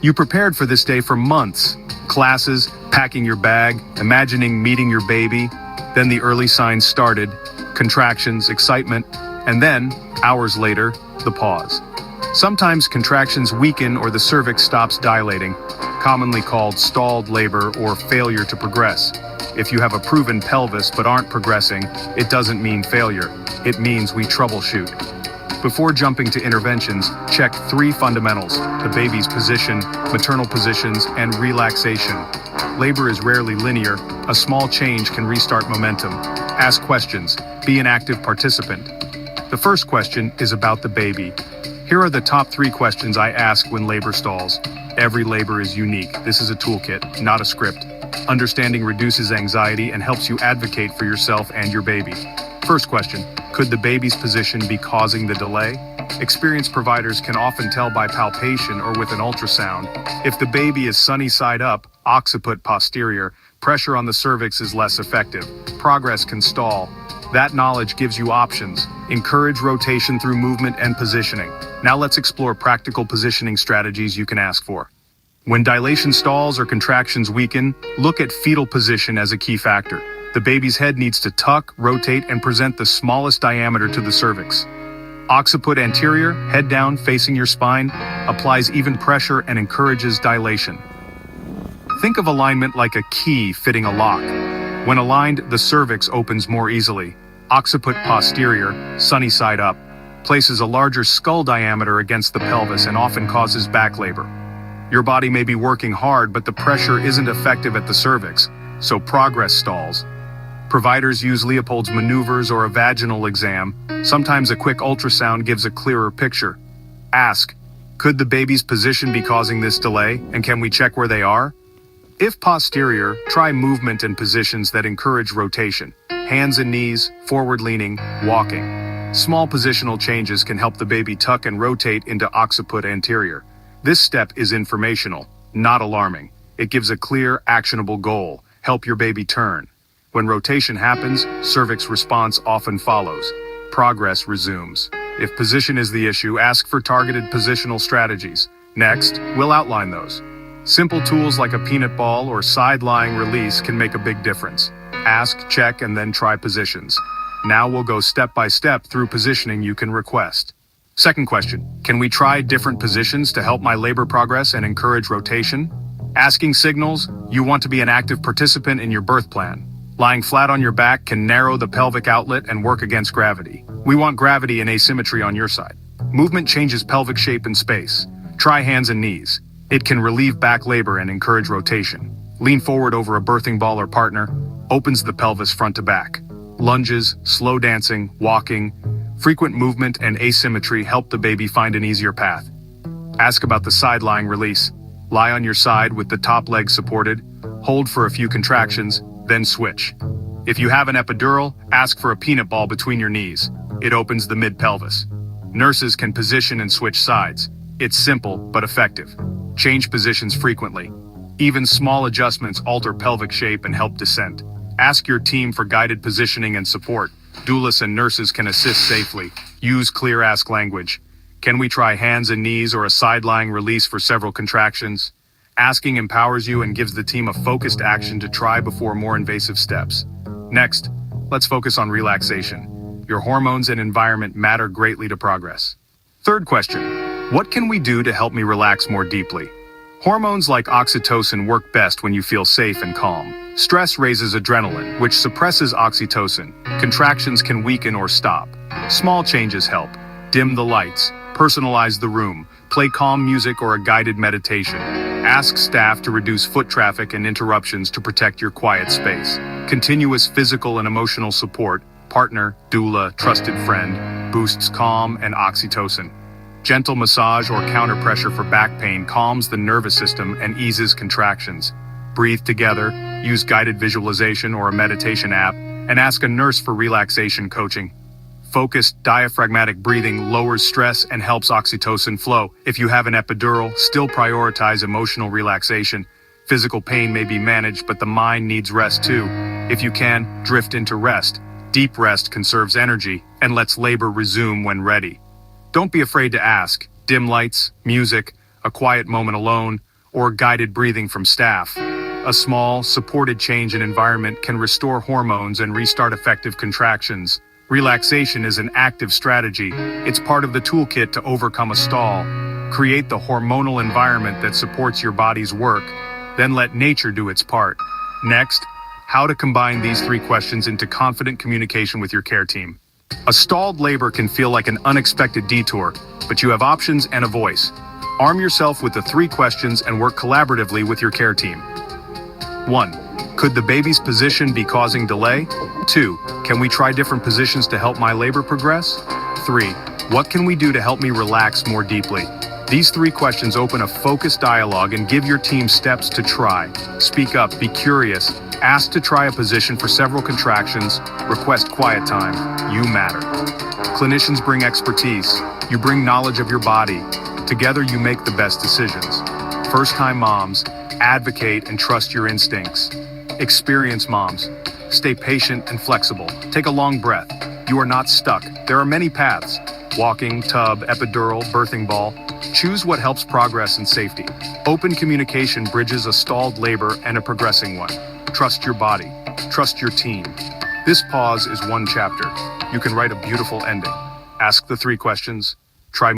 You prepared for this day for months. Classes, packing your bag, imagining meeting your baby. Then the early signs started, contractions, excitement, and then, hours later, the pause. Sometimes contractions weaken or the cervix stops dilating, commonly called stalled labor or failure to progress. If you have a proven pelvis but aren't progressing, it doesn't mean failure. It means we troubleshoot. Before jumping to interventions, check 3 fundamentals: the baby's position, maternal positions, and relaxation. Labor is rarely linear. A small change can restart momentum. Ask questions. Be an active participant. The first question is about the baby. Here are the top 3 questions I ask when labor stalls. Every labor is unique. This is a toolkit, not a script. Understanding reduces anxiety and helps you advocate for yourself and your baby. First question, could the baby's position be causing the delay? Experienced providers can often tell by palpation or with an ultrasound. If the baby is sunny side up, occiput posterior, pressure on the cervix is less effective. Progress can stall. That knowledge gives you options. Encourage rotation through movement and positioning. Now let's explore practical positioning strategies you can ask for. When dilation stalls or contractions weaken, look at fetal position as a key factor. The baby's head needs to tuck, rotate, and present the smallest diameter to the cervix. Occiput anterior, head down, facing your spine, applies even pressure and encourages dilation. Think of alignment like a key fitting a lock. When aligned, the cervix opens more easily. Occiput posterior, sunny side up, places a larger skull diameter against the pelvis and often causes back labor. Your body may be working hard, but the pressure isn't effective at the cervix, so progress stalls. Providers use Leopold's maneuvers or a vaginal exam. Sometimes a quick ultrasound gives a clearer picture. Ask, could the baby's position be causing this delay, and can we check where they are? If posterior, try movement and positions that encourage rotation. Hands and knees, forward-leaning, walking. Small positional changes can help the baby tuck and rotate into occiput anterior. This step is informational, not alarming. It gives a clear, actionable goal. Help your baby turn. When rotation happens, cervix response often follows. Progress resumes. If position is the issue, ask for targeted positional strategies. Next, we'll outline those. Simple tools like a peanut ball or side-lying release can make a big difference. Ask, check, and then try positions. Now we'll go step by step through positioning you can request. Second question, can we try different positions to help my labor progress and encourage rotation? Asking signals, you want to be an active participant in your birth plan. Lying flat on your back can narrow the pelvic outlet and work against gravity. We want gravity and asymmetry on your side. Movement changes pelvic shape and space. Try hands and knees. It can relieve back labor and encourage rotation. Lean forward over a birthing ball or partner, opens the pelvis front to back. Lunges, slow dancing, walking, frequent movement and asymmetry help the baby find an easier path. Ask about the side-lying release. Lie on your side with the top leg supported, hold for a few contractions, then switch. If you have an epidural, ask for a peanut ball between your knees. It opens the mid-pelvis. Nurses can position and switch sides. It's simple but effective. Change positions frequently. Even small adjustments alter pelvic shape and help descent. Ask your team for guided positioning and support. Doulas and nurses can assist safely. Use clear ask language. Can we try hands and knees or a side-lying release for several contractions? Asking empowers you and gives the team a focused action to try before more invasive steps. Next, let's focus on relaxation. Your hormones and environment matter greatly to progress. Third question, what can we do to help me relax more deeply? Hormones like oxytocin work best when you feel safe and calm. Stress raises adrenaline, which suppresses oxytocin. Contractions can weaken or stop. Small changes help. Dim the lights, personalize the room, play calm music or a guided meditation. Ask staff to reduce foot traffic and interruptions to protect your quiet space. Continuous physical and emotional support, partner, doula, trusted friend, boosts calm and oxytocin. Gentle massage or counter pressure for back pain calms the nervous system and eases contractions. Breathe together, use guided visualization or a meditation app, and ask a nurse for relaxation coaching. Focused diaphragmatic breathing lowers stress and helps oxytocin flow. If you have an epidural, still prioritize emotional relaxation. Physical pain may be managed, but the mind needs rest too. If you can, drift into rest. Deep rest conserves energy and lets labor resume when ready. Don't be afraid to ask. Dim lights, music, a quiet moment alone, or guided breathing from staff. A small, supported change in environment can restore hormones and restart effective contractions. Relaxation is an active strategy. It's part of the toolkit to overcome a stall. Create the hormonal environment that supports your body's work, then let nature do its part. Next, how to combine these 3 questions into confident communication with your care team. A stalled labor can feel like an unexpected detour, but you have options and a voice. Arm yourself with the 3 questions and work collaboratively with your care team. 1. Could the baby's position be causing delay? 2. Can we try different positions to help my labor progress? 3. What can we do to help me relax more deeply? These 3 questions open a focused dialogue and give your team steps to try. Speak up, be curious, ask to try a position for several contractions, request quiet time. You matter. Clinicians bring expertise. You bring knowledge of your body. Together you make the best decisions. First-time moms, advocate and trust your instincts. Experienced moms, stay patient and flexible. Take a long breath. You are not stuck. There are many paths. Walking, tub, epidural, birthing ball. Choose what helps progress and safety. Open communication bridges a stalled labor and a progressing one. Trust your body. Trust your team. This pause is one chapter. You can write a beautiful ending. Ask the 3 questions. Try